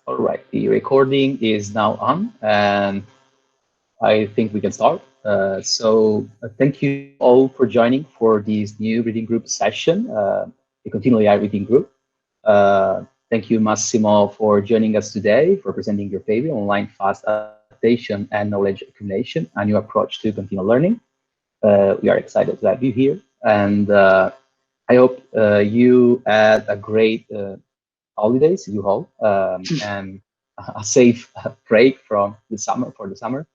All right, the recording is now on, and I think we can start. Thank you all for joining for this new reading group session, the Continual-AI reading group. Thank you, Massimo, for joining us today, for presenting your paper, Online Fast Adaptation and Knowledge Accumulation, a new approach to continual learning. We are excited to have you here, and I hope you had a great holidays, you all, and a safe break from the summer for the summer.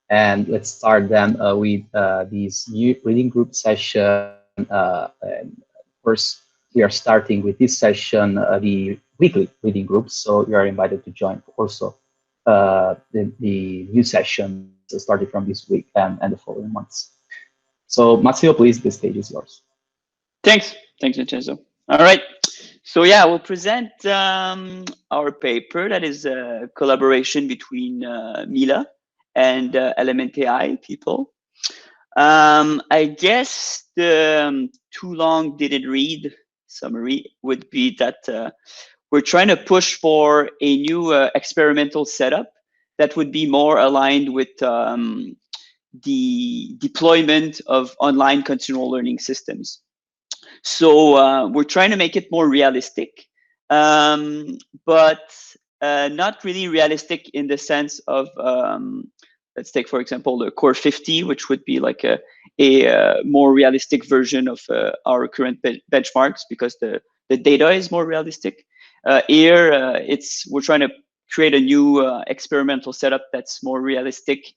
And let's start then with this new reading group session. And of course, we are starting with this session, the weekly reading groups. So you are invited to join also the new sessions starting from this week and the following months. So Massimo, please, the stage is yours. Thanks, Vincenzo. All right. So yeah, we'll present our paper that is a collaboration between Mila and Element AI people. I guess the too long didn't read summary would be that we're trying to push for a new experimental setup that would be more aligned with the deployment of online continual learning systems. So we're trying to make it more realistic, but not really realistic in the sense of, let's take, for example, the Core 50, which would be like a more realistic version of our current benchmarks because the data is more realistic. Here, we're trying to create a new experimental setup that's more realistic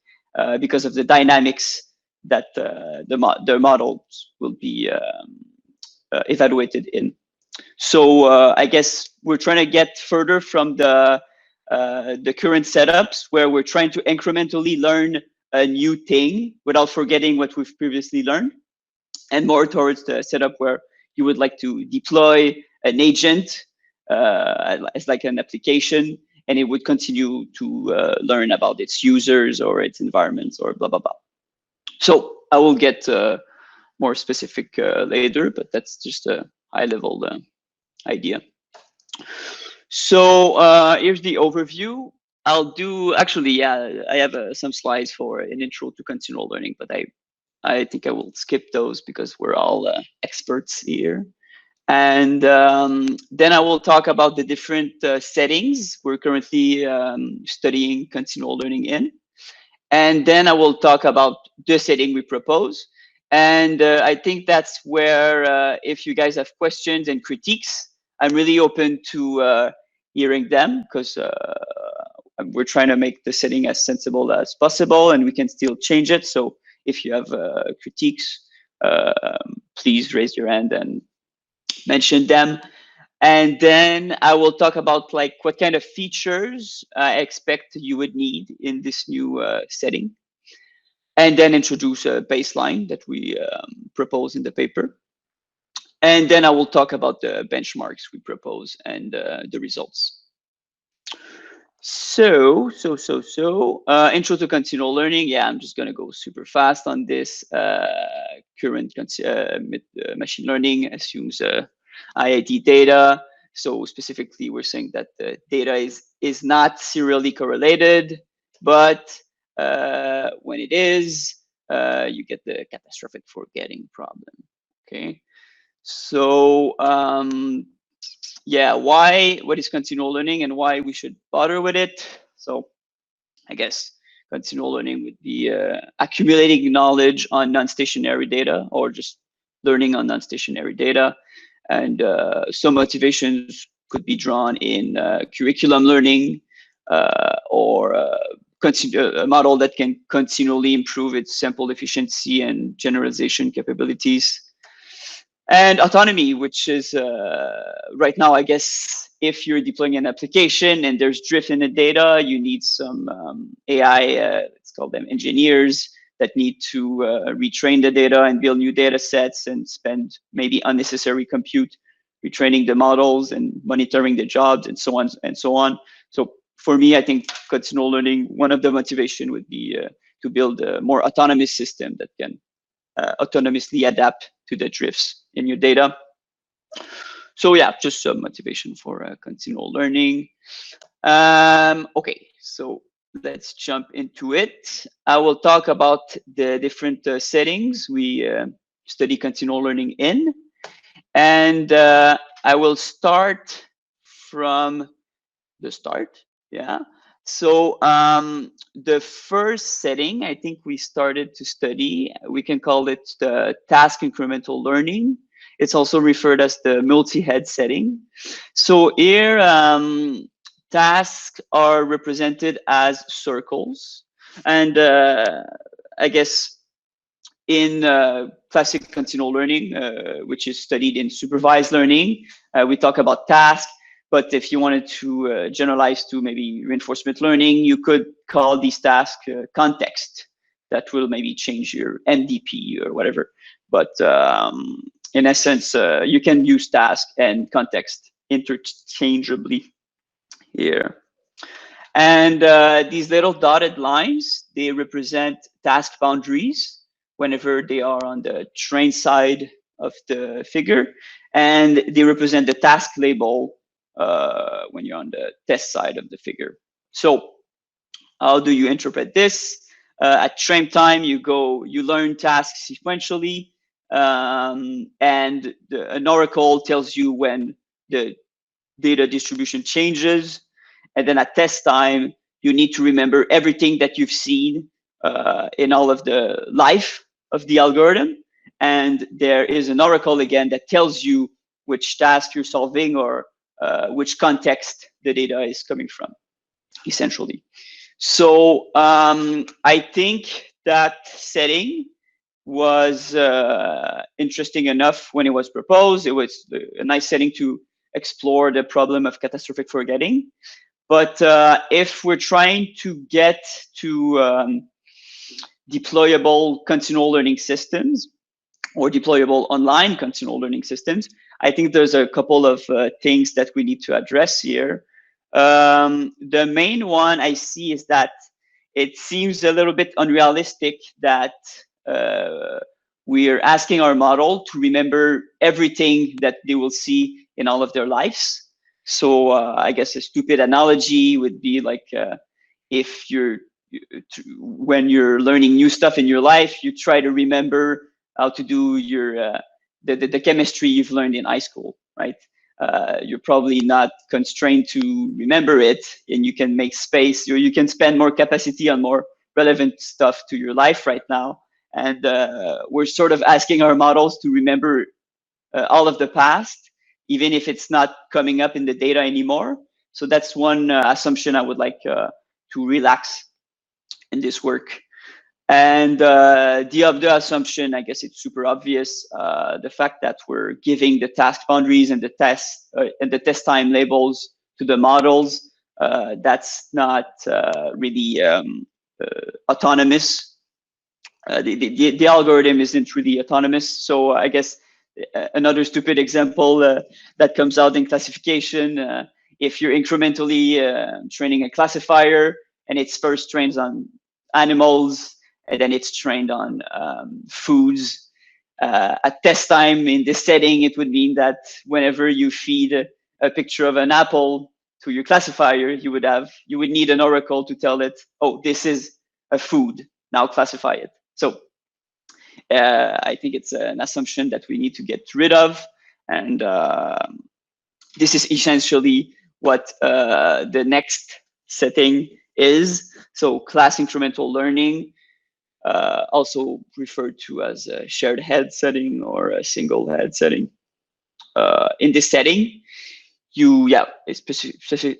because of the dynamics that the models will be evaluated in. So I guess we're trying to get further from the current setups where we're trying to incrementally learn a new thing without forgetting what we've previously learned, and more towards the setup where you would like to deploy an agent as like an application, and it would continue to learn about its users or its environments or blah, blah, blah. So I will get more specific later, but that's just a high-level idea. So here's the overview. I'll do, actually, yeah, I have some slides for an intro to continual learning, but I think I will skip those because we're all experts here. And then I will talk about the different settings we're currently studying continual learning in. And then I will talk about the setting we propose. And I think that's where, if you guys have questions and critiques, I'm really open to hearing them, because we're trying to make the setting as sensible as possible, and we can still change it. So if you have critiques, please raise your hand and mention them. And then I will talk about like what kind of features I expect you would need in this new setting. And then introduce a baseline that we propose in the paper. And then I will talk about the benchmarks we propose and the results. So, intro to continual learning. Yeah, I'm just going to go super fast on this. Current machine learning assumes IID data. So specifically, we're saying that the data is not serially correlated, but when it is, you get the catastrophic forgetting problem. Okay, so yeah, what is continual learning and why we should bother with it? So I guess continual learning would be accumulating knowledge on non-stationary data, or just learning on non-stationary data. And some motivations could be drawn in curriculum learning, or a model that can continually improve its sample efficiency and generalization capabilities. And autonomy, which is right now, I guess, if you're deploying an application and there's drift in the data, you need some AI, let's call them engineers, that need to retrain the data and build new data sets and spend maybe unnecessary compute retraining the models and monitoring the jobs and so on and so on. So for me, I think continual learning, one of the motivation would be to build a more autonomous system that can autonomously adapt to the drifts in your data. So yeah, just some motivation for continual learning. Okay, so let's jump into it. I will talk about the different settings we study continual learning in. And I will start from the start. Yeah. So the first setting I think we started to study, we can call it the task incremental learning. It's also referred as the multi-head setting. So here, tasks are represented as circles. And I guess in classic continual learning, which is studied in supervised learning, we talk about tasks. But if you wanted to generalize to maybe reinforcement learning, you could call these tasks context. That will maybe change your MDP or whatever. But in essence, you can use task and context interchangeably here. And these little dotted lines, they represent task boundaries whenever they are on the train side of the figure. And they represent the task label when you're on the test side of the figure. So how do you interpret this? At train time, you learn tasks sequentially, and an oracle tells you when the data distribution changes. And then at test time, you need to remember everything that you've seen in all of the life of the algorithm. And there is an oracle again that tells you which task you're solving or which context the data is coming from, essentially. So I think that setting was interesting enough when it was proposed. It was a nice setting to explore the problem of catastrophic forgetting. But if we're trying to get to deployable continual learning systems or deployable online continual learning systems, I think there's a couple of things that we need to address here. The main one I see is that it seems a little bit unrealistic that we are asking our model to remember everything that they will see in all of their lives. So I guess a stupid analogy would be like if when you're learning new stuff in your life, you try to remember how to do your the chemistry you've learned in high school, right? You're probably not constrained to remember it, and you can make space, or you can spend more capacity on more relevant stuff to your life right now. And we're sort of asking our models to remember all of the past, even if it's not coming up in the data anymore. So that's one assumption I would like to relax in this work. And the other assumption, I guess it's super obvious, the fact that we're giving the task boundaries and the test time labels to the models, that's not really autonomous. The algorithm isn't really autonomous. So I guess another stupid example that comes out in classification, if you're incrementally training a classifier and it's first trained on animals, and then it's trained on foods. At test time in this setting, it would mean that whenever you feed a picture of an apple to your classifier, you would need an oracle to tell it, oh, this is a food, now classify it. So I think it's an assumption that we need to get rid of. And this is essentially what the next setting is. So class incremental learning, also referred to as a shared head setting or a single head setting. In this setting,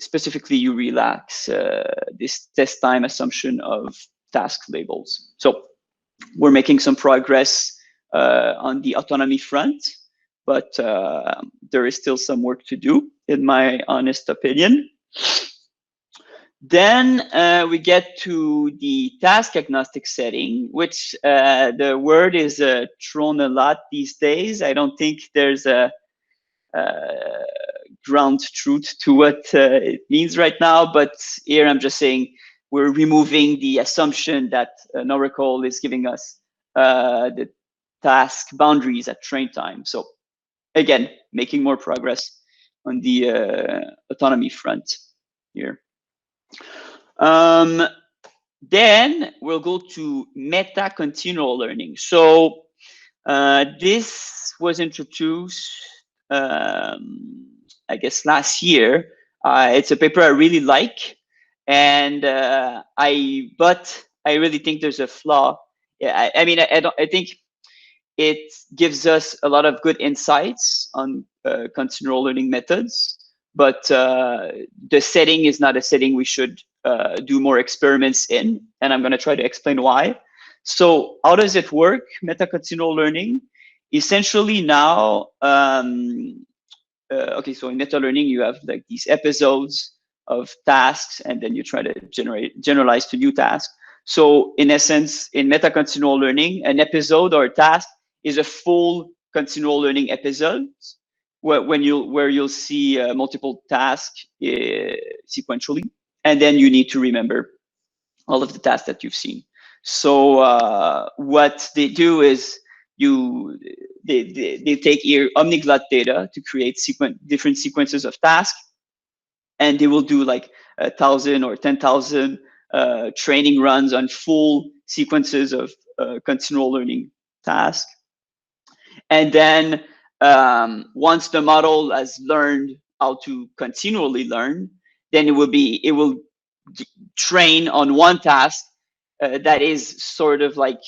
specifically you relax this test time assumption of task labels. So we're making some progress on the autonomy front, but there is still some work to do, in my honest opinion. Then we get to the task agnostic setting, which the word is thrown a lot these days. I don't think there's a ground truth to what it means right now, but here I'm just saying we're removing the assumption that an oracle is giving us the task boundaries at train time. So again, making more progress on the autonomy front here. Then we'll go to meta-continual learning. So this was introduced, I guess, last year. It's a paper I really like, and but I really think there's a flaw. Yeah, I mean, I think it gives us a lot of good insights on continual learning methods, but the setting is not a setting we should do more experiments in, and I'm going to try to explain why. So how does it work, meta-continual learning? Essentially now, okay, so in meta-learning, you have like these episodes of tasks, and then you try to generalize to new tasks. So in essence, in meta-continual learning, an episode or a task is a full continual learning episode where you'll see multiple tasks sequentially, and then you need to remember all of the tasks that you've seen. So what they do is they take your omniglot data to create different sequences of tasks, and they will do like 1,000 or 10,000 training runs on full sequences of continual learning tasks. And then once the model has learned how to continually learn, then it will train on one task that is sort of like,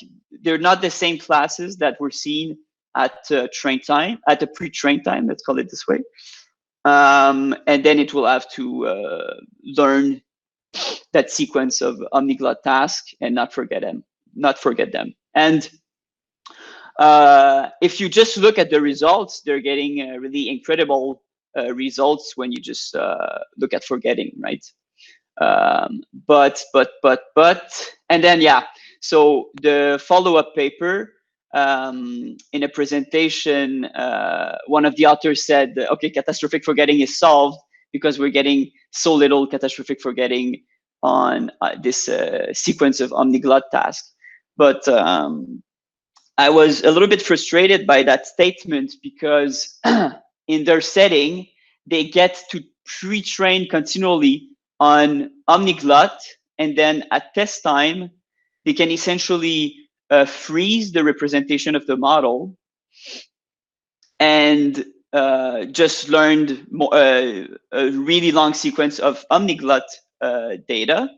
they're not the same classes that were seen at train time, at the pre-train time, let's call it this way. And then it will have to learn that sequence of omniglot tasks and not forget them. And if you just look at the results, they're getting really incredible results when you just look at forgetting, right? But, and then, yeah, so the follow-up paper, in a presentation, one of the authors said, okay, catastrophic forgetting is solved because we're getting so little catastrophic forgetting on this sequence of omniglot tasks. But I was a little bit frustrated by that statement because in their setting, they get to pre-train continually on omniglot, and then at test time, they can essentially freeze the representation of the model and just learned a really long sequence of omniglot data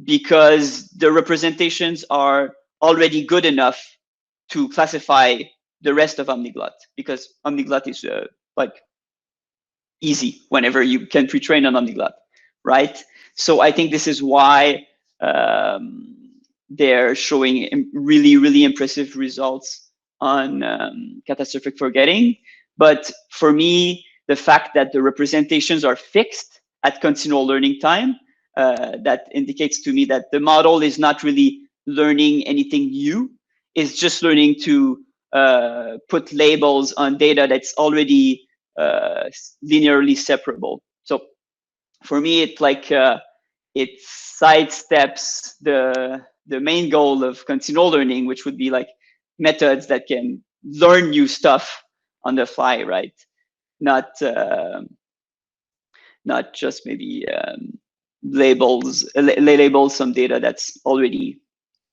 because the representations are already good enough to classify the rest of omniglot, because omniglot is like easy whenever you can pre-train on omniglot, right? So I think this is why they're showing really impressive results on catastrophic forgetting. But for me, the fact that the representations are fixed at continual learning time, that indicates to me that the model is not really learning anything new. It's just learning to put labels on data that's already linearly separable. So for me, it's like it sidesteps the main goal of continual learning, which would be like methods that can learn new stuff on the fly, right? Not just maybe label some data that's already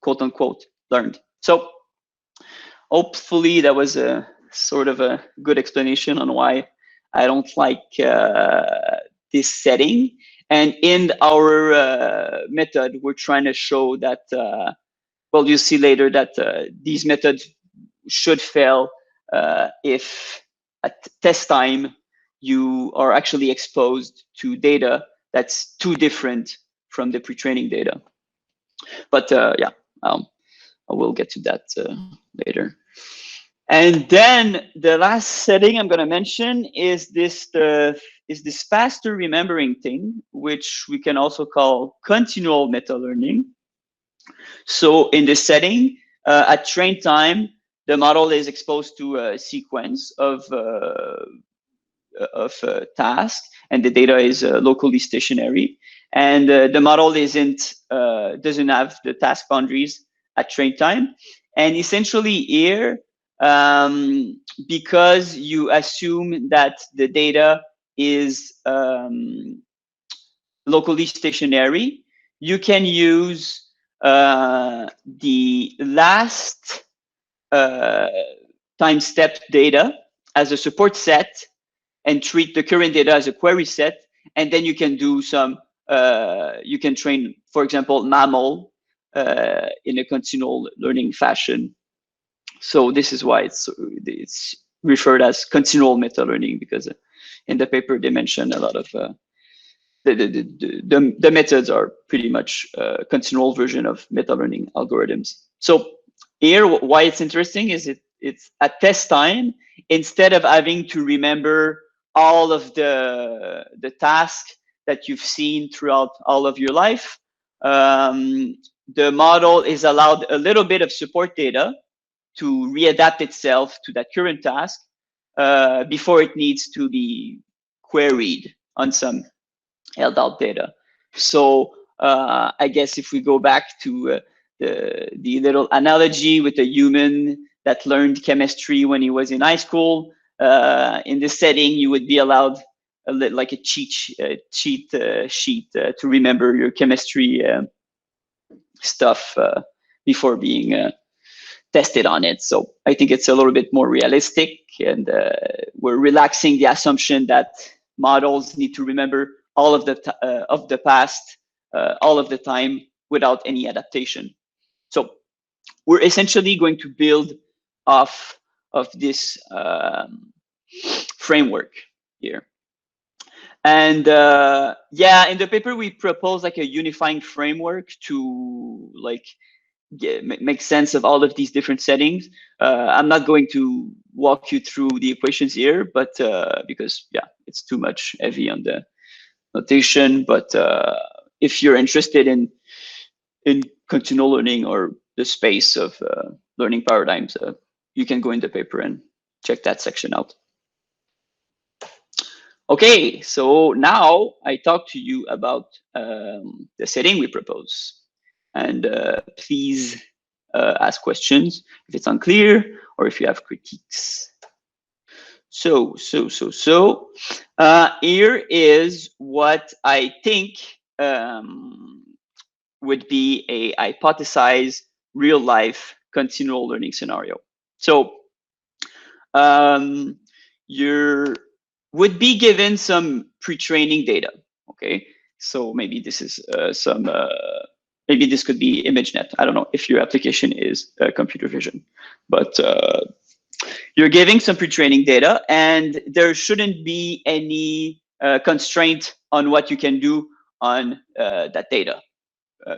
quote unquote learned. So hopefully that was a sort of a good explanation on why I don't like this setting. And in our method, we're trying to show that, well, you'll see later that these methods should fail if at test time you are actually exposed to data that's too different from the pre-training data. But yeah, I will get to that later. And then the last setting I'm going to mention is this faster remembering thing, which we can also call continual meta-learning. So in this setting, at train time, the model is exposed to a sequence of tasks, and the data is locally stationary. And the model doesn't have the task boundaries at train time. And essentially here, because you assume that the data is locally stationary, you can use the last time step data as a support set and treat the current data as a query set. And then you can do some, you can train, for example, MAML in a continual learning fashion. So this is why it's referred as continual meta-learning, because in the paper they mention a lot of the methods are pretty much a continual version of meta-learning algorithms. So here, why it's interesting is it's at test time, instead of having to remember all of the tasks that you've seen throughout all of your life, the model is allowed a little bit of support data to readapt itself to that current task before it needs to be queried on some held out data. So I guess if we go back to the little analogy with a human that learned chemistry when he was in high school, in this setting, you would be allowed like a cheat sheet to remember your chemistry stuff before being tested on it. So I think it's a little bit more realistic, and we're relaxing the assumption that models need to remember all of the past all of the time without any adaptation. So we're essentially going to build off of this framework here. And yeah, in the paper we propose like a unifying framework to like make sense of all of these different settings. I'm not going to walk you through the equations here, but because yeah, it's too much heavy on the notation. But if you're interested in continual learning or the space of learning paradigms, you can go in the paper and check that section out. Okay, so now I talk to you about the setting we propose. And please ask questions if it's unclear or if you have critiques. So here is what I think would be a hypothesized real life continual learning scenario. So you would be given some pre-training data. Okay, so maybe this is some. Maybe this could be ImageNet. I don't know if your application is computer vision, but you're giving some pre-training data, and there shouldn't be any constraint on what you can do on that data.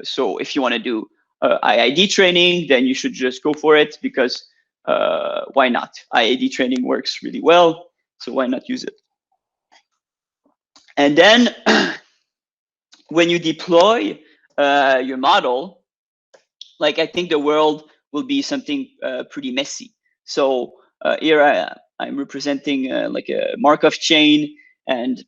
So if you want to do IID training, then you should just go for it, because why not? IID training works really well, so why not use it? And then when you deploy your model, like I think the world will be something pretty messy. So here I'm representing like a Markov chain, and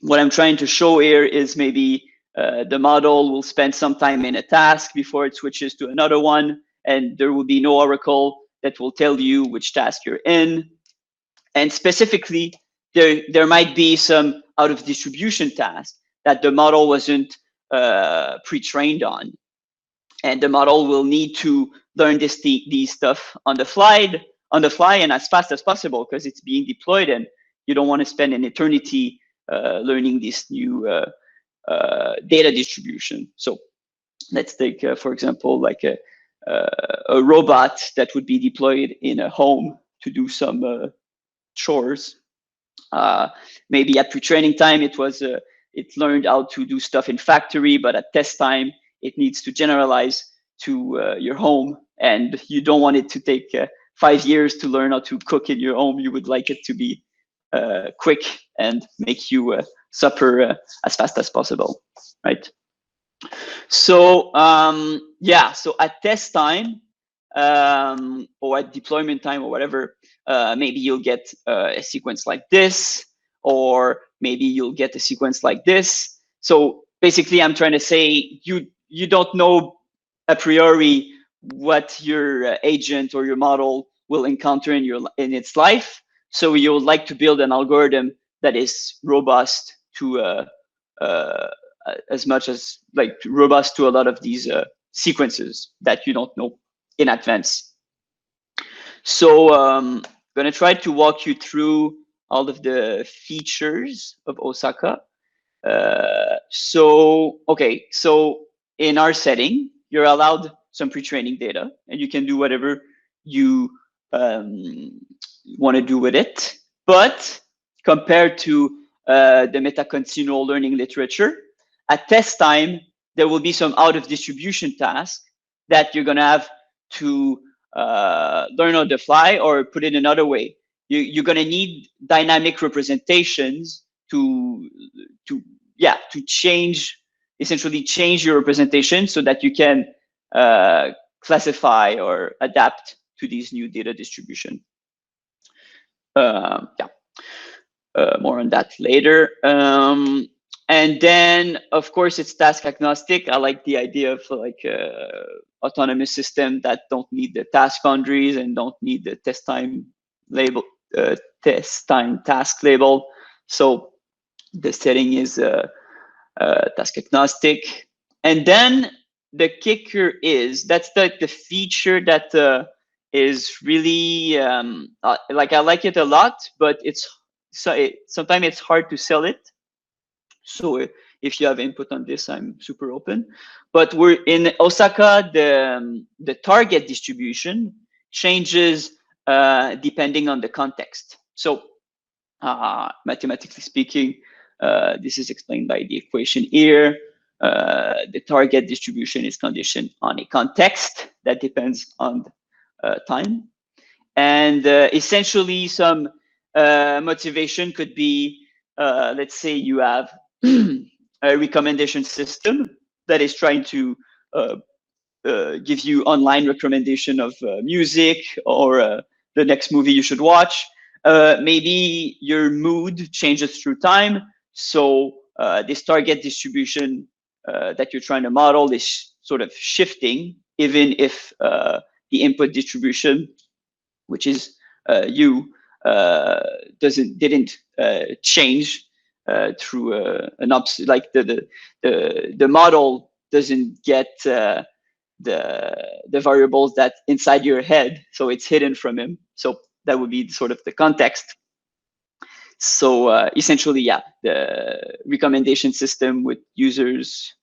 what I'm trying to show here is maybe the model will spend some time in a task before it switches to another one, and there will be no oracle that will tell you which task you're in. And specifically, there might be some out of distribution task that the model wasn't pre-trained on, and the model will need to learn these stuff on the fly and as fast as possible, because it's being deployed, and you don't want to spend an eternity learning this new data distribution. So let's take, for example, like a robot that would be deployed in a home to do some chores. Maybe at pre-training time, it learned how to do stuff in factory, but at test time, it needs to generalize to your home, and you don't want it to take 5 years to learn how to cook in your home. You would like it to be quick and make you supper as fast as possible, right? So yeah, so at test time or at deployment time or whatever, maybe you'll get a sequence like this, or maybe you'll get a sequence like this. So basically, I'm trying to say you don't know a priori what your agent or your model will encounter in its life. So you would like to build an algorithm that is robust to as much as like robust to a lot of these sequences that you don't know in advance. So I'm gonna try to walk you through all of the features of OSAKA. Okay, so in our setting, you're allowed some pre-training data, and you can do whatever you want to do with it. But compared to the meta-continual learning literature, at test time, there will be some out of distribution tasks that you're gonna have to learn on the fly, or put it another way, you're gonna need dynamic representations to essentially change your representation so that you can classify or adapt to these new data distribution. More on that later. And then, of course, it's task agnostic. I like the idea of like autonomous system that don't need the task boundaries and don't need the test time label, test time task label. So the setting is task agnostic. And then the kicker is that's the feature that is really like, I like it a lot, but sometimes it's hard to sell it. So if you have input on this, I'm super open. But we're in OSAKA, the target distribution changes depending on the context. So mathematically speaking, this is explained by the equation here. The target distribution is conditioned on a context that depends on time. And essentially some motivation could be, let's say you have a recommendation system that is trying to give you online recommendation of music or the next movie you should watch. Maybe your mood changes through time. So this target distribution that you're trying to model is sort of shifting, even if the input distribution, which is you, didn't change through like the model doesn't get the variables that inside your head, so it's hidden from him. So that would be sort of the context. So essentially, yeah, the recommendation system with users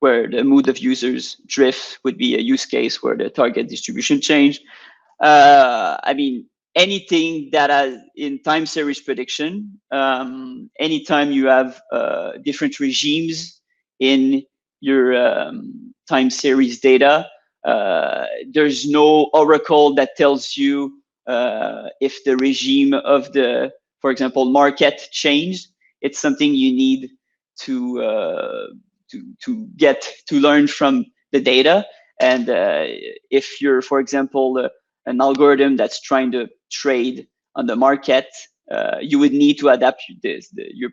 where the mood of users drift would be a use case where the target distribution change. I mean, anything that has in time series prediction, anytime you have different regimes in your time series data, there's no oracle that tells you if the regime of the, for example, market changed. It's something you need to get to learn from the data. And if you're, for example, an algorithm that's trying to trade on the market, you would need to adapt your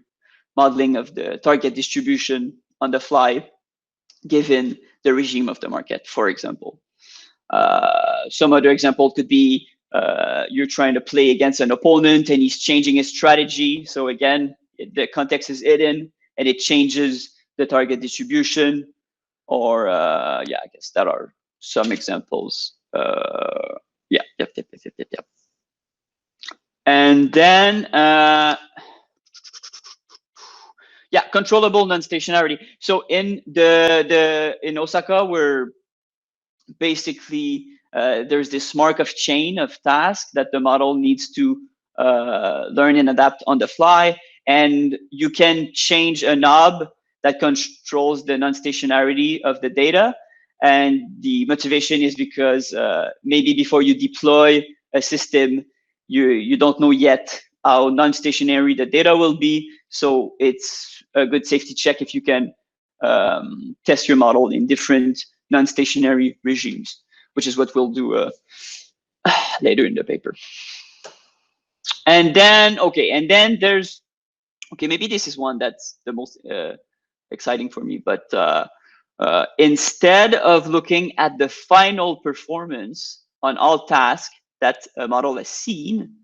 modeling of the target distribution on the fly, given the regime of the market, for example. Some other example could be you're trying to play against an opponent and he's changing his strategy. So again, the context is hidden and it changes the target distribution. Or yeah, I guess that are some examples. Yep. And then yeah, controllable non-stationarity. So in in OSAKA, we're basically there's this Markov chain of tasks that the model needs to learn and adapt on the fly, and you can change a knob that controls the non-stationarity of the data. And the motivation is because maybe before you deploy a system, you don't know yet how non-stationary the data will be. So it's a good safety check if you can test your model in different non-stationary regimes, which is what we'll do later in the paper. And then, okay, and then there's, okay, maybe this is one that's the most exciting for me, but instead of looking at the final performance on all tasks that a model has seen,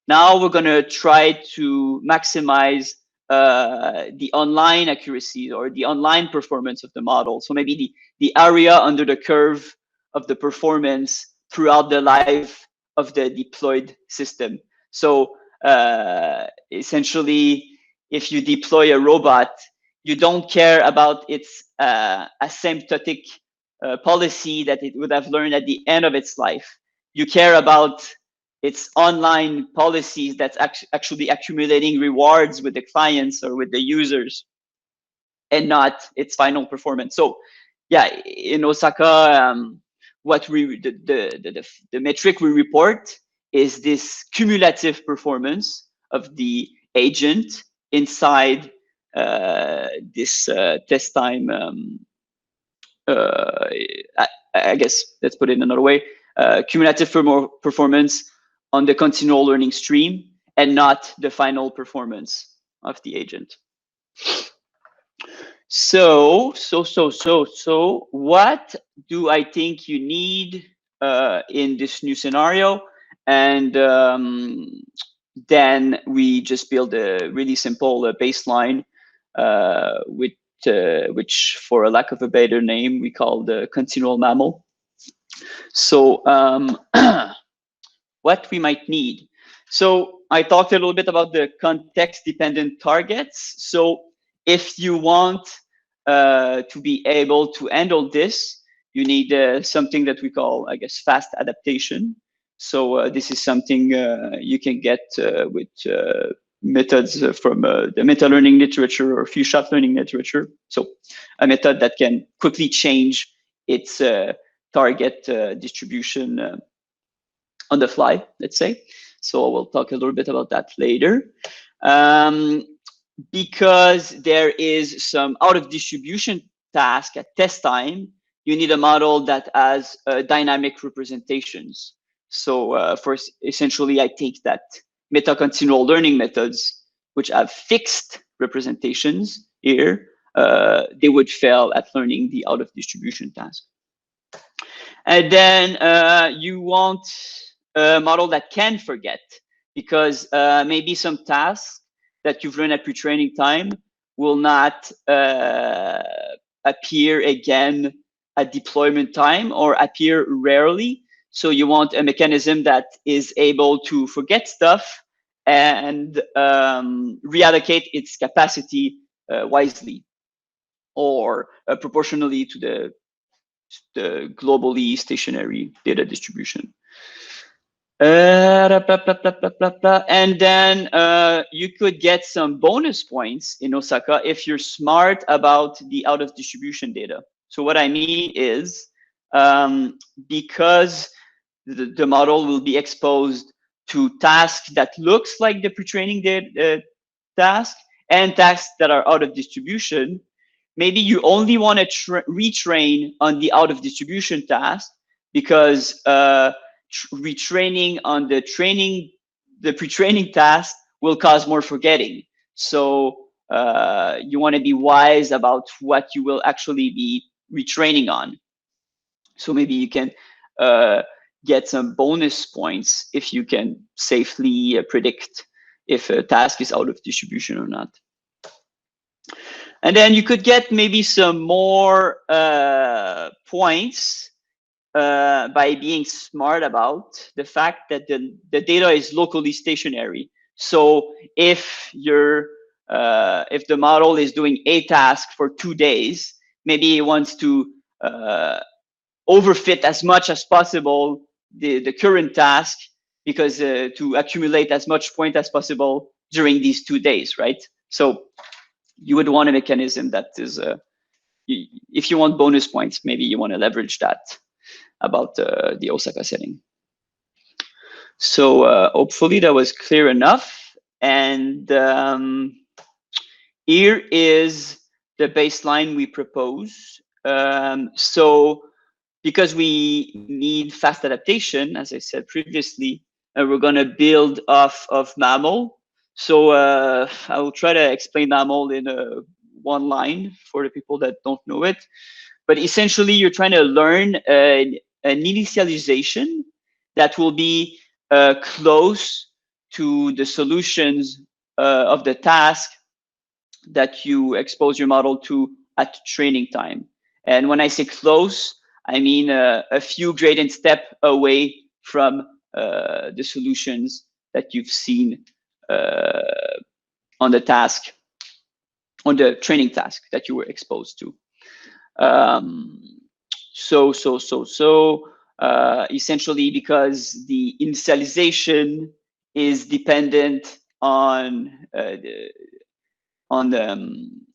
now we're going to try to maximize the online accuracy or the online performance of the model. So maybe the area under the curve of the performance throughout the life of the deployed system. So essentially, if you deploy a robot, you don't care about its asymptotic policy that it would have learned at the end of its life. You care about its online policies that's actually accumulating rewards with the clients or with the users, and not its final performance. So yeah, in OSAKA, what the metric we report is this cumulative performance of the agent inside this test time. I guess let's put it another way: cumulative performance on the continual learning stream, and not the final performance of the agent. So what do I think you need in this new scenario? And then we just build a really simple baseline which, for a lack of a better name, we call the continual-MAML. So what we might need. So I talked a little bit about the context-dependent targets. So if you want to be able to handle this, you need something that we call, I guess, fast adaptation. So this is something you can get with methods from the meta-learning literature or few-shot learning literature. So a method that can quickly change its target distribution on the fly, let's say. So we'll talk a little bit about that later. Because there is some out of distribution task at test time, you need a model that has dynamic representations. So first, essentially, I take that meta-continual learning methods, which have fixed representations here, they would fail at learning the out of distribution task. And then you want a model that can forget, because maybe some tasks that you've learned at pre-training time will not appear again at deployment time, or appear rarely. So you want a mechanism that is able to forget stuff and reallocate its capacity wisely, or proportionally to the globally stationary data distribution. And then you could get some bonus points in OSAKA if you're smart about the out of distribution data. So what I mean is, because the model will be exposed to tasks that looks like the pre-training task and tasks that are out of distribution, maybe you only want to retrain on the out of distribution task, because retraining on the pre-training task will cause more forgetting. So you want to be wise about what you will actually be retraining on. So maybe you can get some bonus points if you can safely predict if a task is out of distribution or not. And then you could get maybe some more points by being smart about the fact that the data is locally stationary. So if if the model is doing a task for 2 days, maybe it wants to overfit as much as possible the current task, because to accumulate as much point as possible during these 2 days, right? So you would want a mechanism that is, if you want bonus points, maybe you want to leverage that about the OSAKA setting. So hopefully that was clear enough. And here is the baseline we propose. So because we need fast adaptation, as I said previously, we're going to build off of MAML. So I will try to explain MAML in one line for the people that don't know it. But essentially, you're trying to learn an initialization that will be close to the solutions of the task that you expose your model to at training time. And when I say close, I mean a few gradient step away from the solutions that you've seen on the task, on the training task that you were exposed to. Essentially, because the initialization is dependent on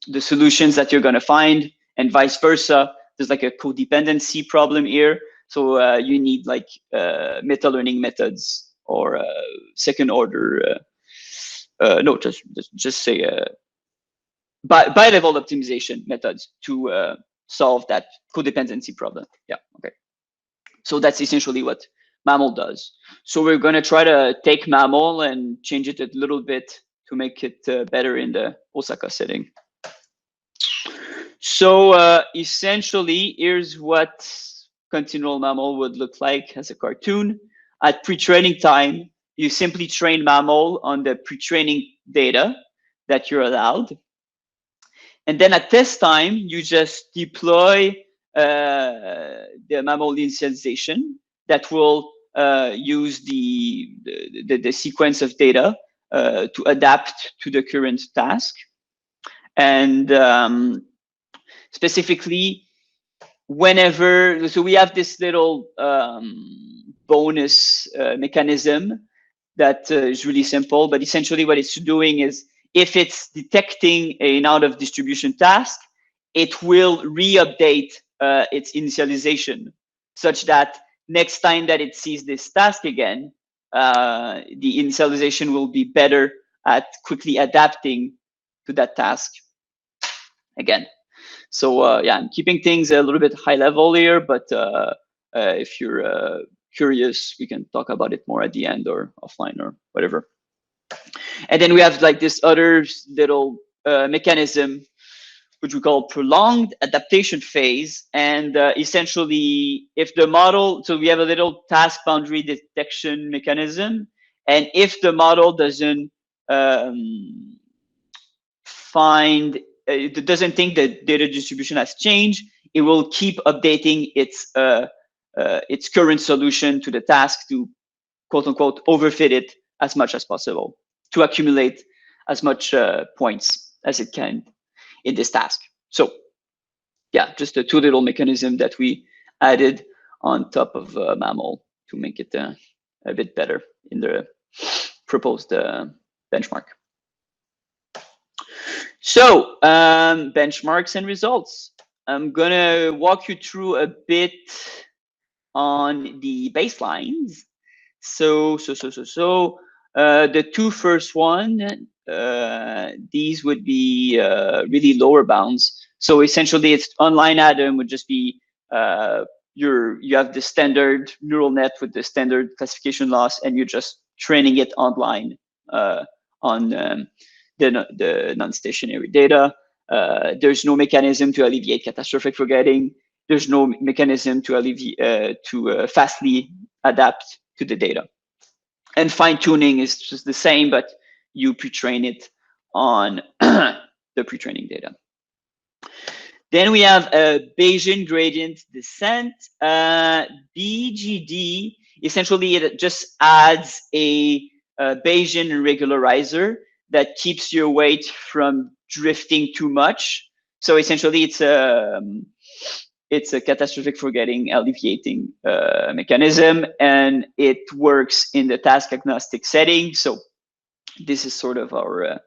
the solutions that you're going to find, and vice versa. There's like a codependency problem here. So you need like meta-learning methods or second order, no, just say bi-level optimization methods to solve that codependency problem. Yeah, okay. So that's essentially what MAML does. So we're going to try to take MAML and change it a little bit to make it better in the OSAKA setting. So essentially, here's what continual-MAML would look like as a cartoon. At pre-training time, you simply train MAML on the pre-training data that you're allowed. And then at test time, you just deploy the MAML initialization that will use the sequence of data to adapt to the current task. And specifically, whenever, so we have this little bonus mechanism that is really simple, but essentially what it's doing is if it's detecting an out of distribution task, it will re-update its initialization such that next time that it sees this task again, the initialization will be better at quickly adapting to that task again. So yeah, I'm keeping things a little bit high level here, but if you're curious, we can talk about it more at the end or offline or whatever. And then we have like this other little mechanism, which we call prolonged adaptation phase. And essentially, if the model, so we have a little task boundary detection mechanism. And if the model doesn't find, it doesn't think that data distribution has changed, it will keep updating its current solution to the task to quote unquote overfit it as much as possible to accumulate as much points as it can in this task. So yeah, just the two little mechanisms that we added on top of MAML to make it a bit better in the proposed benchmark. So benchmarks and results. I'm gonna walk you through a bit on the baselines. So the two first one, these would be really lower bounds. So essentially, it's online Adam would just be you have the standard neural net with the standard classification loss, and you're just training it online on the non-stationary data. There's no mechanism to alleviate catastrophic forgetting. There's no mechanism to alleviate fastly adapt to the data. And fine tuning is just the same, but you pre-train it on the pre-training data. Then we have a Bayesian gradient descent. BGD, essentially it just adds a Bayesian regularizer that keeps your weight from drifting too much. So essentially it's a catastrophic forgetting alleviating mechanism, and it works in the task agnostic setting. So this is sort of our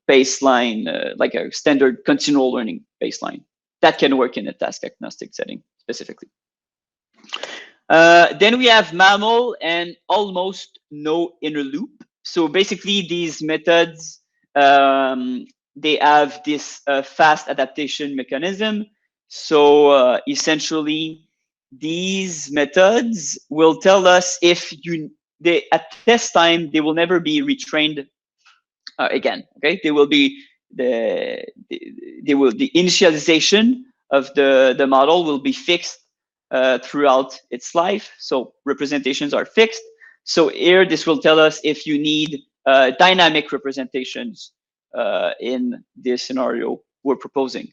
baseline, like a standard continual learning baseline that can work in a task agnostic setting specifically. Then we have MAML and almost no inner loop. So basically these methods, they have this fast adaptation mechanism. So essentially these methods will tell us if at test time, they will never be retrained again. Okay, they will be the initialization of the model will be fixed throughout its life. So representations are fixed. So here, this will tell us if you need dynamic representations in this scenario we're proposing.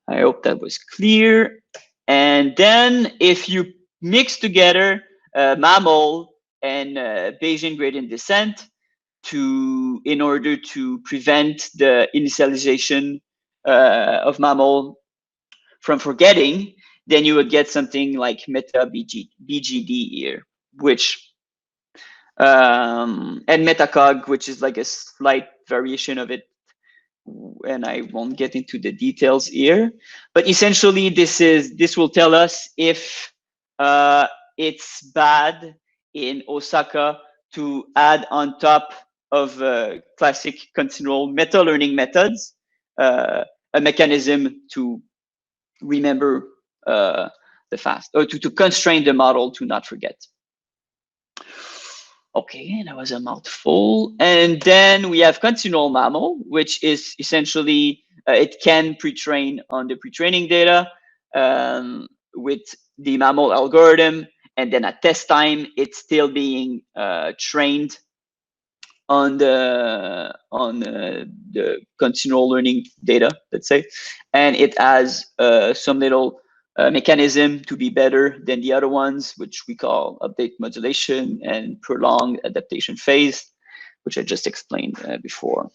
I hope that was clear. And then if you mix together MAML and Bayesian gradient descent in order to prevent the initialization of MAML from forgetting, then you would get something like meta BGD here, which and metacog, which is like a slight variation of it, and I won't get into the details here. But essentially, this will tell us if it's bad in OSAKA to add on top of classic continual meta-learning methods a mechanism to remember the fast, or to constrain the model to not forget. Okay, that was a mouthful. And then we have continual-MAML, which is essentially, it can pre-train on the pre-training data with the MAML algorithm. And then at test time, it's still being trained on the continual learning data, let's say. And it has some little mechanism to be better than the other ones, which we call update modulation and prolonged adaptation phase, which I just explained before.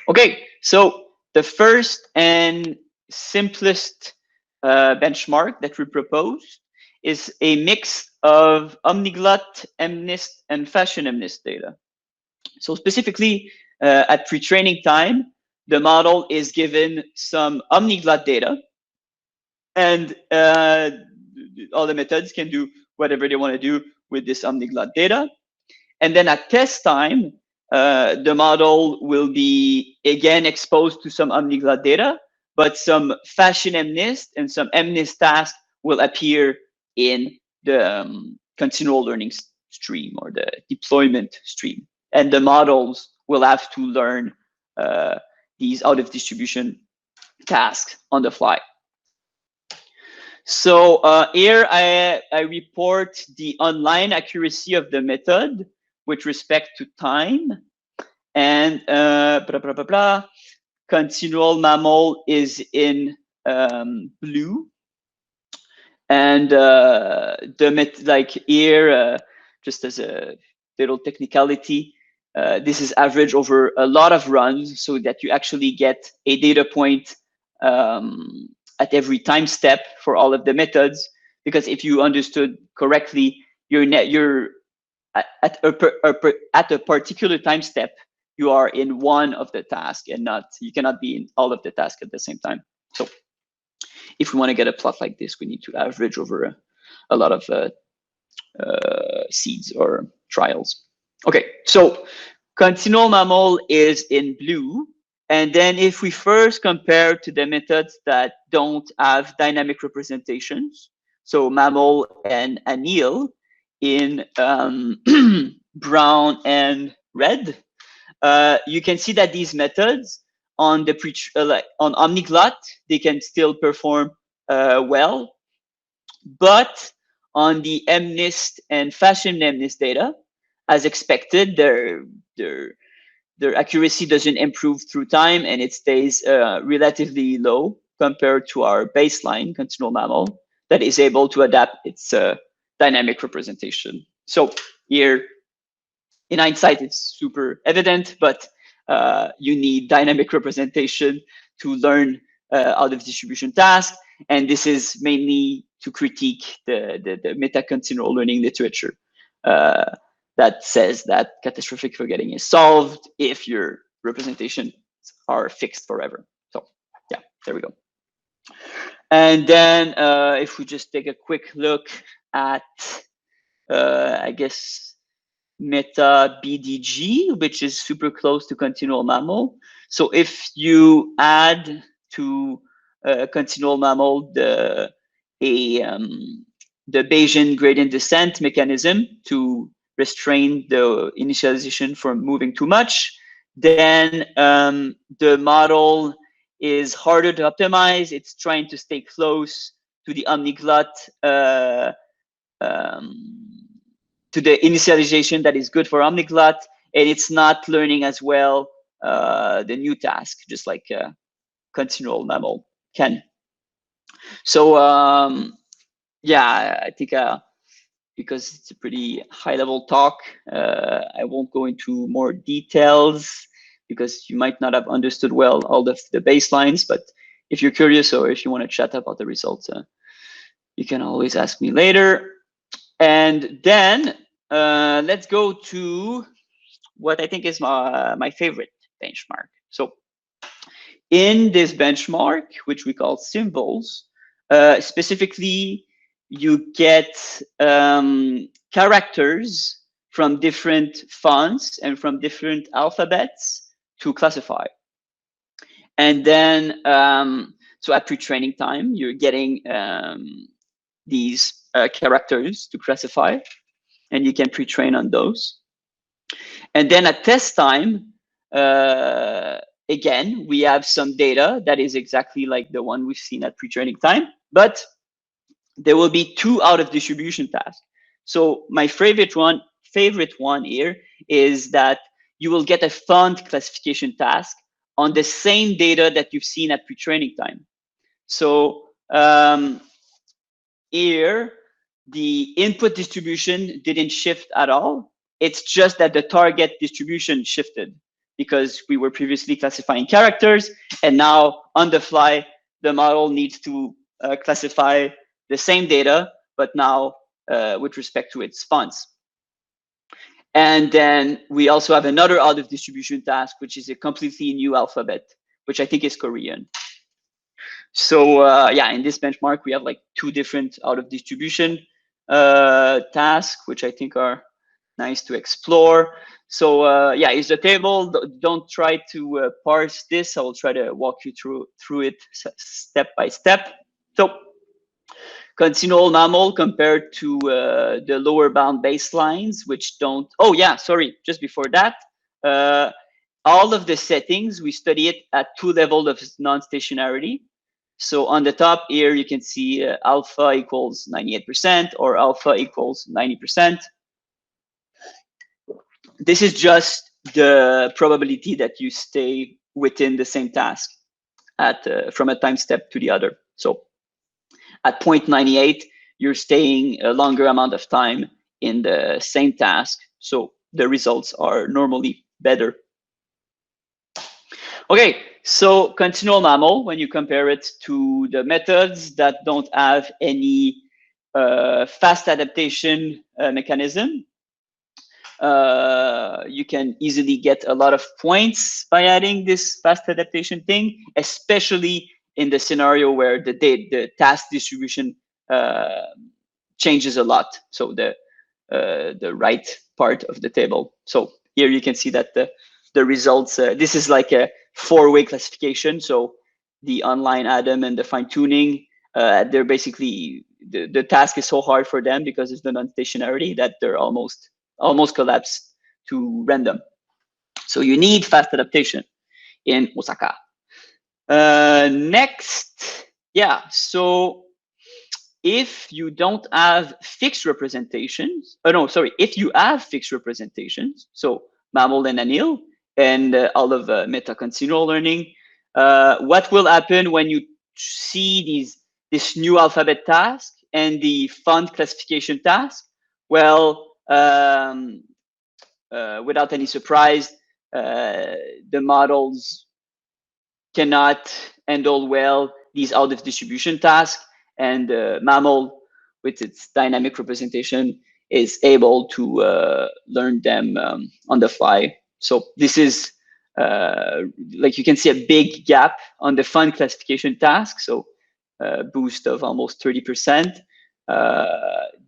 Okay, so the first and simplest benchmark that we propose is a mix of omniglot, MNIST, and fashion MNIST data. So specifically at pre-training time, the model is given some omniglot data, and all the methods can do whatever they want to do with this omniglot data. And then at test time, the model will be again exposed to some omniglot data, but some fashion MNIST and some MNIST tasks will appear in the continual learning stream or the deployment stream. And the models will have to learn these out of distribution tasks on the fly. So here I report the online accuracy of the method with respect to time. And continual-MAML is in blue. And like here, just as a little technicality, this is average over a lot of runs so that you actually get a data point at every time step for all of the methods. Because if you understood correctly, you're at a particular time step, you are in one of the tasks and you cannot be in all of the tasks at the same time. So if we want to get a plot like this, we need to average over a lot of seeds or trials. Okay, so continual-MAML is in blue. And then if we first compare to the methods that don't have dynamic representations, so MAML and ANIL in brown and red, you can see that these methods on the on omniglot, they can still perform well, but on the MNIST and fashion MNIST data, as expected, their accuracy doesn't improve through time, and it stays relatively low compared to our baseline continual-MAML that is able to adapt its dynamic representation. So here, in hindsight, it's super evident, but you need dynamic representation to learn out of distribution tasks. And this is mainly to critique the meta-continual learning literature that says that catastrophic forgetting is solved if your representations are fixed forever. So yeah, there we go. And then if we just take a quick look at, I guess, meta BDG, which is super close to continual-MAML. So if you add to continual-MAML the Bayesian gradient descent mechanism to restrain the initialization from moving too much, then the model is harder to optimize. It's trying to stay close to the omniglot, to the initialization that is good for omniglot, and it's not learning as well the new task, just like continual-MAML can. So yeah, I think because it's a pretty high-level talk, I won't go into more details because you might not have understood well all the baselines. But if you're curious or if you want to chat about the results, you can always ask me later. And then let's go to what I think is my favorite benchmark. So in this benchmark, which we call symbols, specifically, you get characters from different fonts and from different alphabets to classify. And then, so at pre-training time, you're getting these characters to classify, and you can pre-train on those. And then at test time, again, we have some data that is exactly like the one we've seen at pre-training time, but there will be 2 out of distribution tasks. So my favorite one here is that you will get a font classification task on the same data that you've seen at pre-training time. So here, the input distribution didn't shift at all. It's just that the target distribution shifted because we were previously classifying characters, and now on the fly, the model needs to classify the same data, but now with respect to its fonts. And then we also have another out of distribution task, which is a completely new alphabet, which I think is Korean. So yeah, in this benchmark, we have like 2 different out of distribution tasks, which I think are nice to explore. So yeah, here's the table. Don't try to parse this. I will try to walk you through it step by step. So continual-MAML compared to the lower bound baselines, which don't. Oh yeah, sorry. Just before that, all of the settings we study it at 2 levels of non-stationarity. So on the top here, you can see alpha equals 98% or alpha equals 90%. This is just the probability that you stay within the same task at from a time step to the other. So at 0.98, you're staying a longer amount of time in the same task. So the results are normally better. Okay, so continual-MAML, when you compare it to the methods that don't have any fast adaptation mechanism, you can easily get a lot of points by adding this fast adaptation thing, especially in the scenario where the task distribution changes a lot. So the right part of the table. So here you can see that the results, this is like a 4-way classification. So the online Adam and the fine tuning, they're basically, the task is so hard for them because it's the non-stationarity that they're almost collapsed to random. So you need fast adaptation in OSAKA. Next, yeah, so if you don't have fixed representations, if you have fixed representations, so MAML and ANIL, and all of meta-continual learning, what will happen when you see this new alphabet task and the font classification task? Well, without any surprise, the models cannot handle well these out of distribution tasks, and MAML, with its dynamic representation, is able to learn them on the fly. So this is like you can see a big gap on the font classification task. So boost of almost 30%.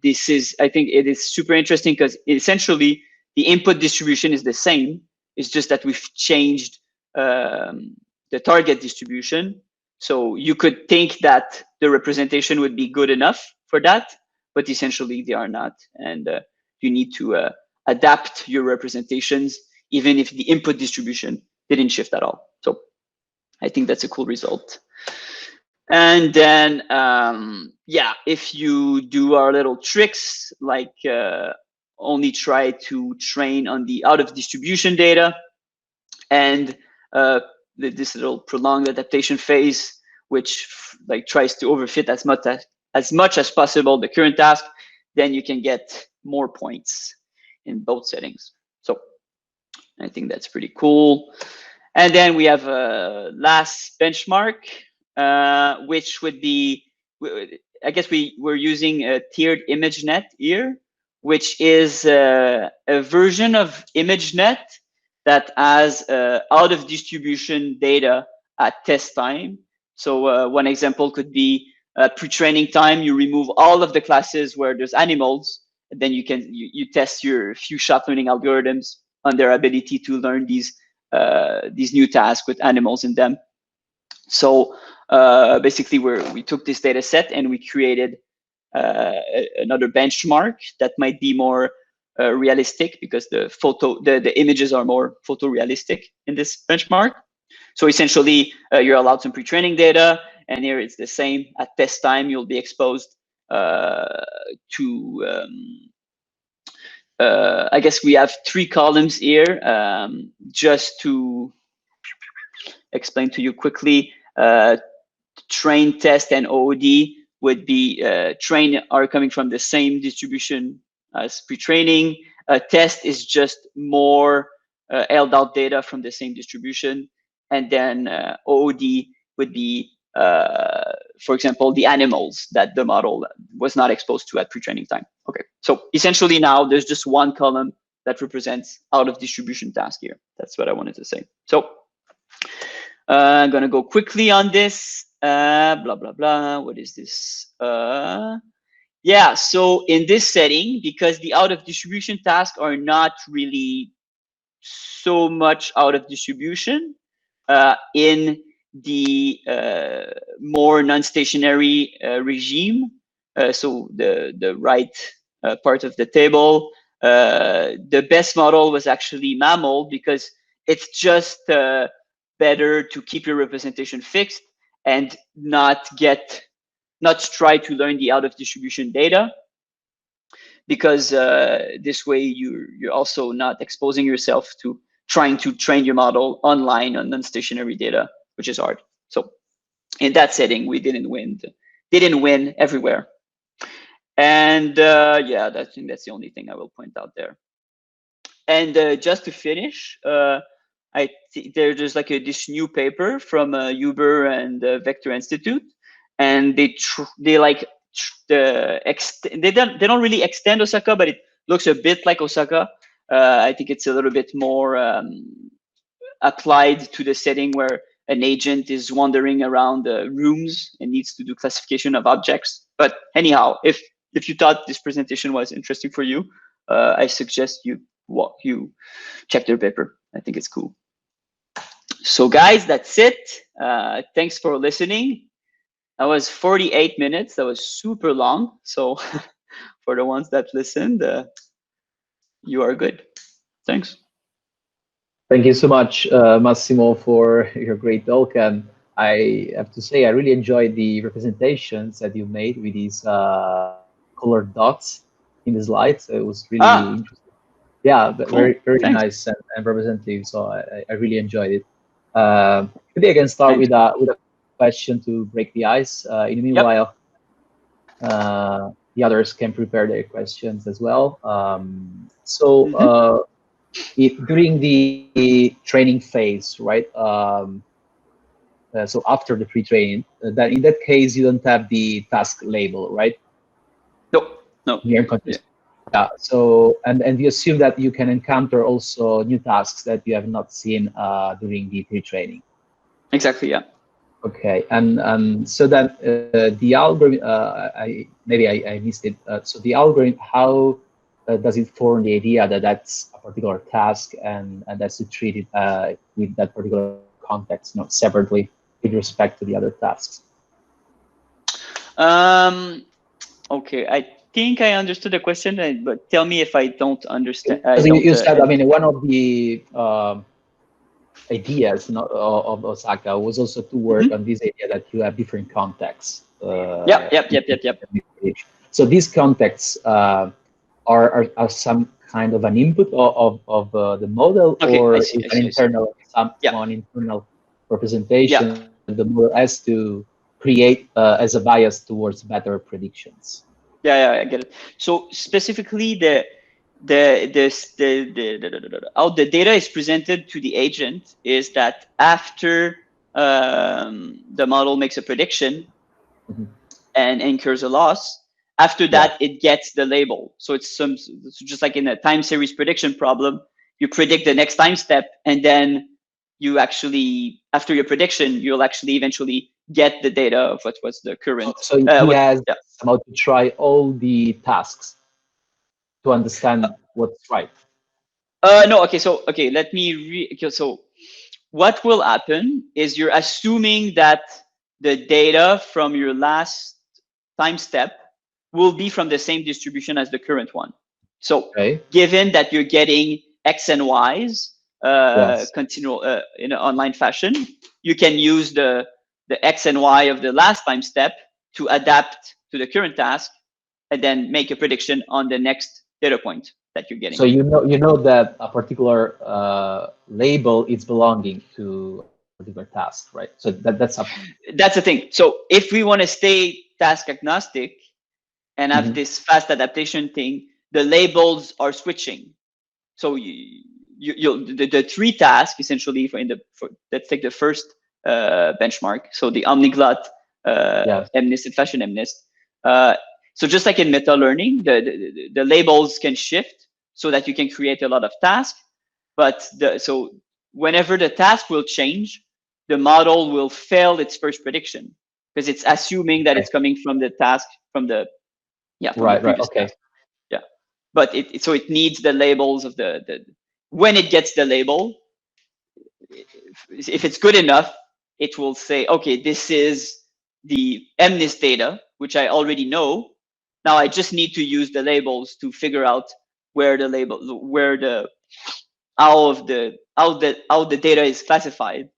This is, I think it is super interesting because essentially the input distribution is the same. It's just that we've changed the target distribution. So you could think that the representation would be good enough for that, but essentially they are not. And you need to adapt your representations even if the input distribution didn't shift at all. So I think that's a cool result. And then, yeah, if you do our little tricks, like only try to train on the out of distribution data, and this little prolonged adaptation phase, which like tries to overfit as much as possible the current task, then you can get more points in both settings. So I think that's pretty cool. And then we have a last benchmark, which would be, I guess we're using a tiered ImageNet here, which is a version of ImageNet that has out of distribution data at test time. So one example could be pre-training time. You remove all of the classes where there's animals, and then you test your few shot learning algorithms on their ability to learn these new tasks with animals in them. So basically, we took this data set and we created another benchmark that might be more realistic, because the images are more photorealistic in this benchmark. So essentially, you're allowed some pre-training data, and here it's the same. At test time, you'll be exposed to I guess we have 3 columns here, just to explain to you quickly. Train, test, and OOD would be train are coming from the same distribution as pre-training. Test is just more held out data from the same distribution. And then OOD would be, for example, the animals that the model was not exposed to at pre-training time. Okay, so essentially now there's just one column that represents out of distribution task here. That's what I wanted to say. So I'm gonna go quickly on this. Blah, blah, blah. What is this? Yeah, so in this setting, because the out of distribution tasks are not really so much out of distribution, in the more non-stationary regime, so the right part of the table, the best model was actually MAML, because it's just better to keep your representation fixed and not try to learn the out of distribution data, because this way you're also not exposing yourself to trying to train your model online on non-stationary data, which is hard. So in that setting, we didn't win everywhere. And yeah, I think that's the only thing I will point out there. And just to finish, there's like this new paper from Uber and Vector Institute, and they don't really extend OSAKA, but it looks a bit like OSAKA. I think it's a little bit more applied to the setting where an agent is wandering around rooms and needs to do classification of objects. But anyhow, if you thought this presentation was interesting for you, I suggest you check their paper. I think it's cool. So guys, that's it. Thanks for listening. That was 48 minutes. That was super long. So for the ones that listened, you are good. Thanks. Thank you so much, Massimo, for your great talk. And I have to say, I really enjoyed the representations that you made with these colored dots in the slides. It was really interesting. Yeah, but cool. very nice and representative. So I really enjoyed it. Maybe I can start with a question to break the ice. In the meanwhile, the others can prepare their questions as well. During the training phase, right? So after the pre-training, that in that case you don't have the task label, right? No. Yeah. So and we assume that you can encounter also new tasks that you have not seen during the pre-training. Exactly. Yeah. Okay. And so that the algorithm, I missed it. So the algorithm, how does it form the idea that that's a particular task and that's to treat it with that particular context, not separately with respect to the other tasks? Okay, I think I understood the question, but tell me if I don't understand. You said, I mean, one of the ideas of OSAKA was also to work on this idea that you have different contexts. Yep. So these contexts, are some kind of an input of the model, Okay, I or see, is I an see, I see. internal Yeah, one internal yeah, representation the model has to create as a bias towards better predictions? yeah, I get it. So specifically, how the data is presented to the agent is that after the model makes a prediction Mhm. and incurs a loss, after Yeah. that it gets the label. So it's just like in a time series prediction problem, you predict the next time step, and then you actually, after your prediction, you'll actually eventually get the data of what was the current So he what. has Yeah. somehow to try all the tasks to understand what's right. No, okay, so okay, let me okay, so what will happen is you're assuming that the data from your last time step will be from the same distribution as the current one. So Okay. given that you're getting X and Y's Yes. continual in an online fashion, you can use the X and Y of the last time step to adapt to the current task and then make a prediction on the next data point that you're So getting. you know that a particular label is belonging to a particular task, right? So that's a. That's the thing. So if we want to stay task agnostic and have Mhm. this fast adaptation thing, the labels are switching. So the three tasks essentially let's take the first benchmark. So the omniglot, Yes. MNIST, and fashion MNIST. Uh, so just like in meta learning, the labels can shift so that you can create a lot of tasks. But so whenever the task will change, the model will fail its first prediction because it's assuming that Okay. it's coming from the task from the Right. Right. previous Okay. task. Yeah, but so it needs the labels of the when it gets the label, if it's good enough, it will say, okay, this is the MNIST data, which I already know. Now I just need to use the labels to figure out where the label, where the how the data is classified,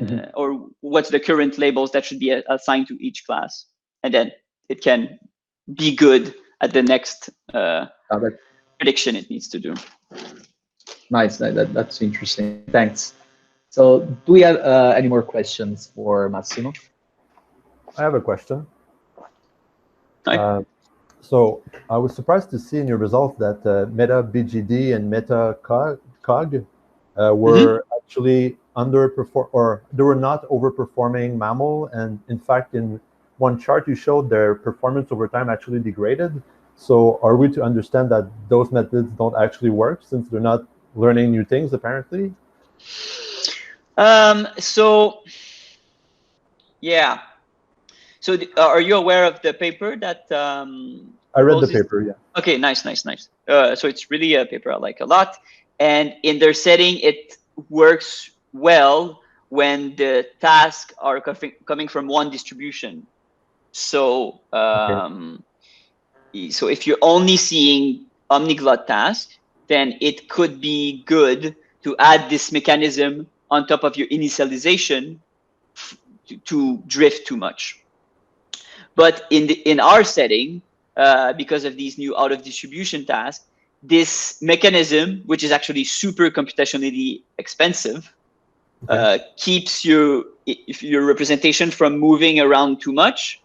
Mhm. and or what's the current labels that should be assigned to each class, and then it can be good at the next That, prediction it needs to do. nice. That's interesting. Thanks. So, do we have any more questions for Massimo? I have a question. Right? So I was surprised to see in your results that meta BGD and meta cog Mm-hmm. were actually underperform, or they were not overperforming MAML. And in fact, in one chart you showed their performance over time actually degraded. So are we to understand that those methods don't actually work since they're not learning new things apparently? So yeah. So are you aware of the paper that I read the proposes? paper, yeah. Okay, nice. So it's really a paper I like a lot, and in their setting, it works well when the tasks are coming from one distribution. So Okay. so if you're only seeing omniglot task, then it could be good to add this mechanism on top of your initialization to drift too much. But in our setting, because of these new out of distribution tasks, this mechanism, which is actually super computationally expensive, Okay. keeps your representation from moving around too much,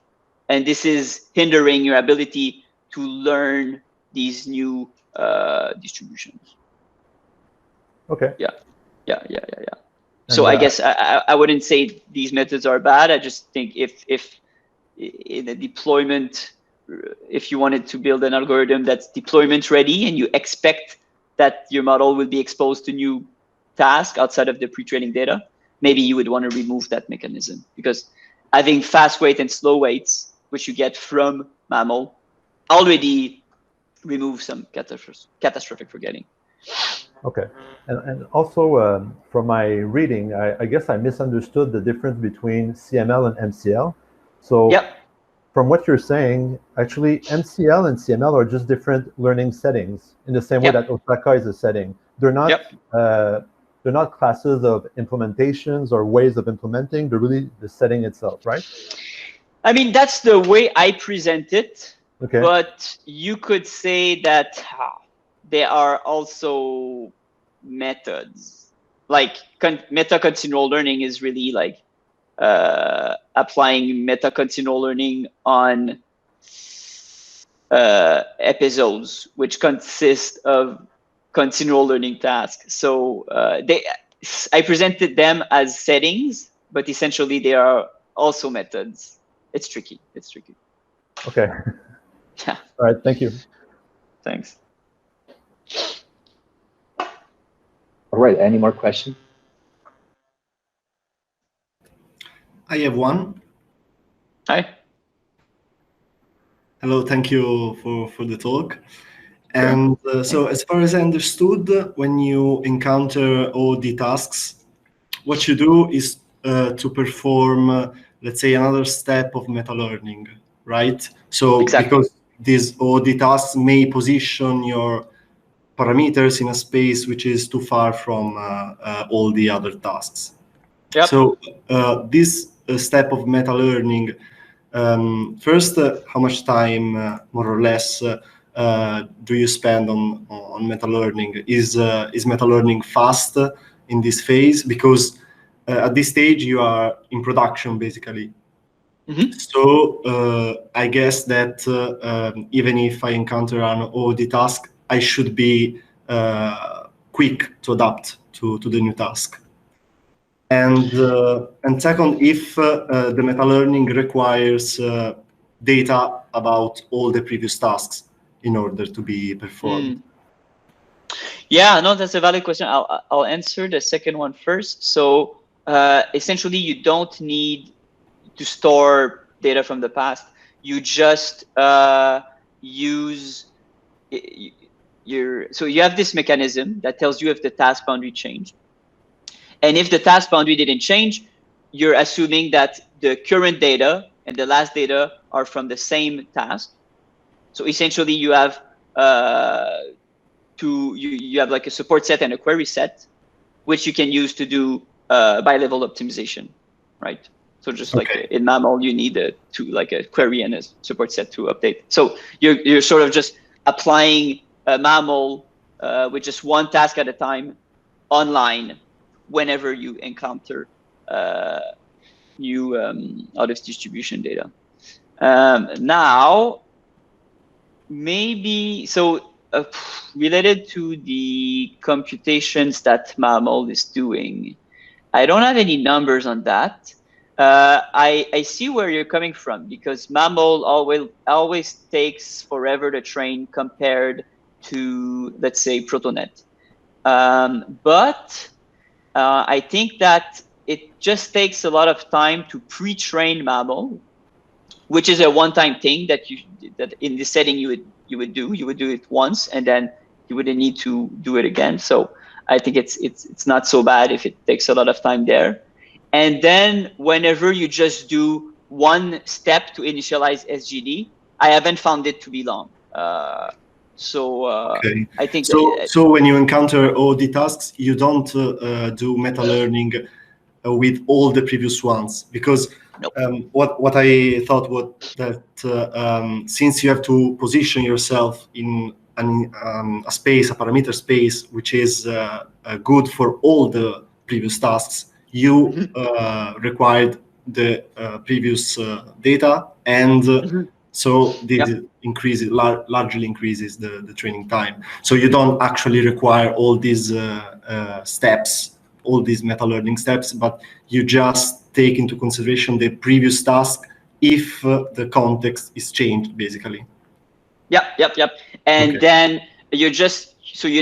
and this is hindering your ability to learn these new distributions. Okay. Yeah, yeah. So And I guess I wouldn't say these methods are bad. I just think if in a deployment, if you wanted to build an algorithm that's deployment ready and you expect that your model will be exposed to new tasks outside of the pre-training data, maybe you would want to remove that mechanism, because having fast weight and slow weights, which you get from MAML, already remove some catastrophic forgetting. okay. And also, from my reading, I guess I misunderstood the difference between CML and MCL. So, Yep. from what you're saying, actually, MCL and CML are just different learning settings in the same way that Yep. OSAKA is a setting. They're not, Yep. they're not classes of implementations or ways of implementing. They're really the setting itself, right? I mean, that's the way I present it. Okay. But you could say that they are also methods. Like meta-continual learning is really like applying meta-continual learning on episodes, which consist of continual learning tasks. So I presented them as settings, but essentially they are also methods. It's tricky. It's tricky. Okay. Yeah. All right. Thank you. Thanks. All right, any more questions? I have one. Hi. Hello, thank you for the talk. And so as far as I understood, when you encounter OOD tasks, what you do is to perform, let's say, another step of meta-learning, right? So Exactly. because these OOD tasks may position your parameters in a space which is too far from all the other tasks. Yep. So this step of meta-learning, first, how much time, more or less, do you spend on meta-learning? Is meta-learning fast in this phase? Because at this stage you are in production, basically. Mm-hmm. So I guess that even if I encounter an OOD task, I should be quick to adapt to the new task. And second, if the meta-learning requires data about all the previous tasks in order to be performed. Yeah, no, that's a valid question. I'll answer the second one first. So essentially, you don't need to store data from the past. You just use so you have this mechanism that tells you if the task boundary changed. And if the task boundary didn't change, you're assuming that the current data and the last data are from the same task. So essentially, you have you have like a support set and a query set, which you can use to do bi-level optimization, right? So just like in MAML, you need a query and a support set to update. So you're sort of just applying a MAML with just one task at a time online whenever you encounter new out of distribution data. Now, maybe so. Related to the computations that MAML is doing, I don't have any numbers on that. I see where you're coming from, because MAML always takes forever to train compared to, let's say, Protonet. But I think that it just takes a lot of time to pre-train MAML, which is a one-time thing that in this setting you would do it once, and then you wouldn't need to do it again. So I think it's not so bad if it takes a lot of time there. And then whenever you just do one step to initialize SGD, I haven't found it to be long. I think so when you encounter OOD tasks, you don't do meta-learning with all the previous ones, because nope. What I thought was that since you have to position yourself in a space, a parameter space, which is good for all the previous tasks, you required the previous data, and so this largely increases the training time. So you don't actually require all these steps, all these meta-learning steps, but you just take into consideration the previous task if the context is changed, basically. Yep. And then you're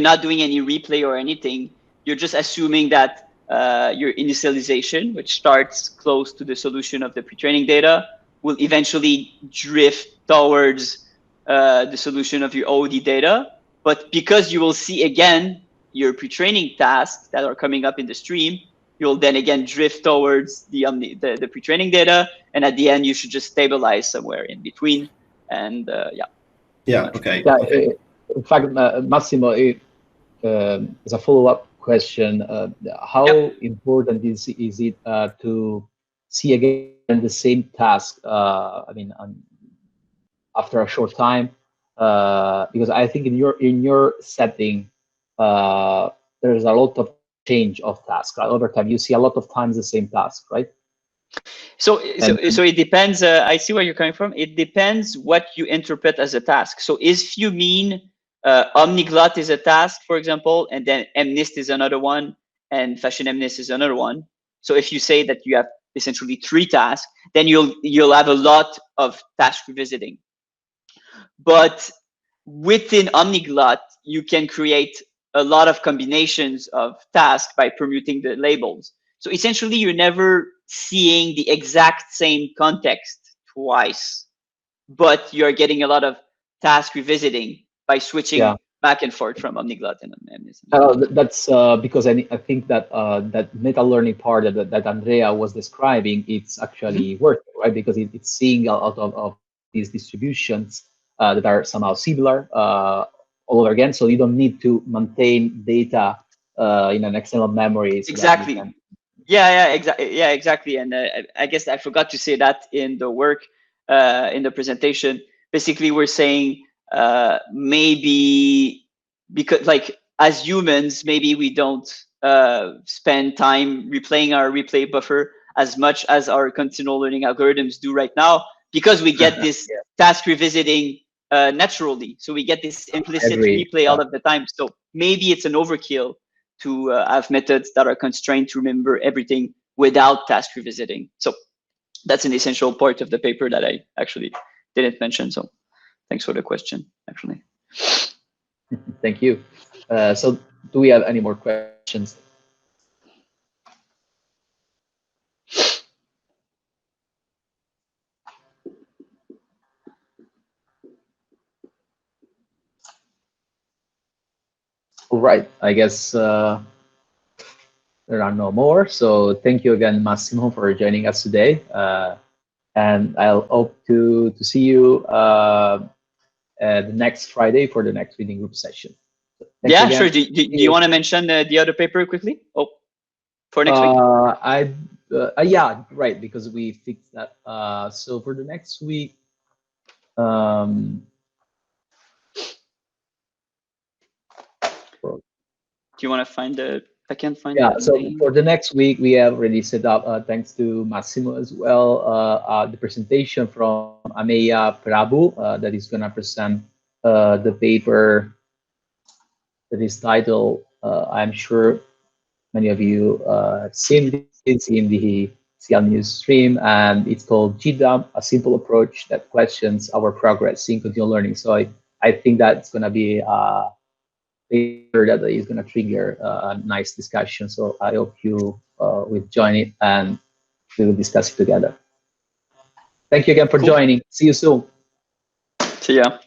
not doing any replay or anything. You're just assuming that your initialization, which starts close to the solution of the pre-training data, will eventually drift towards the solution of your OOD data. But because you will see again your pre-training tasks that are coming up in the stream, you'll then again drift towards the pre-training data, and at the end you should just stabilize somewhere in between. And okay. In fact, Massimo, as a follow-up question, how important is it to see again the same task? after a short time, because I think in your setting, there's a lot of change of tasks. Right? Over time, you see a lot of times the same task, right? So it depends. I see where you're coming from. It depends what you interpret as a task. So if you mean omniglot is a task, for example, and then MNIST is another one, and fashion MNIST is another one. So if you say that you have essentially 3 tasks, then you'll have a lot of task revisiting. But within omniglot, you can create a lot of combinations of tasks by permuting the labels. So essentially, you're never seeing the exact same context twice, but you're getting a lot of task revisiting by switching back and forth from omniglot and MNIST. That's because I think that that meta learning part that Andrea was describing, it's actually working, right? Because it's seeing a lot of these distributions that are somehow similar all over again. So you don't need to maintain data in an external memory. So exactly. Exactly. And I guess I forgot to say that in the work, in the presentation. Basically, we're saying maybe because, like, as humans, maybe we don't spend time replaying our replay buffer as much as our continual learning algorithms do right now, because we get this task revisiting naturally. So we get this implicit replay all of the time. So maybe it's an overkill to have methods that are constrained to remember everything without task revisiting. So that's an essential part of the paper that I actually didn't mention. So thanks for the question, actually. Thank you. So do we have any more questions? All right, I guess there are no more. So thank you again, Massimo, for joining us today. And I'll hope to see you the next Friday for the next reading group session. Yeah, sure. Do you want to mention the other paper quickly? Oh, for next week? Yeah, right, because we fixed that. So for the next week, do you want to find the? I can't find. Yeah. So for the next week, we have already set up, thanks to Massimo as well, the presentation from Ameya Prabhu that is going to present the paper that is titled. I'm sure many of you have seen this in the CL News stream, and it's called GDAM, a simple approach that questions our progress in continual learning. So I think that's going to be a paper that is going to trigger a nice discussion. So I hope you will join it and we will discuss it together. Thank you again for joining. See you soon. See ya.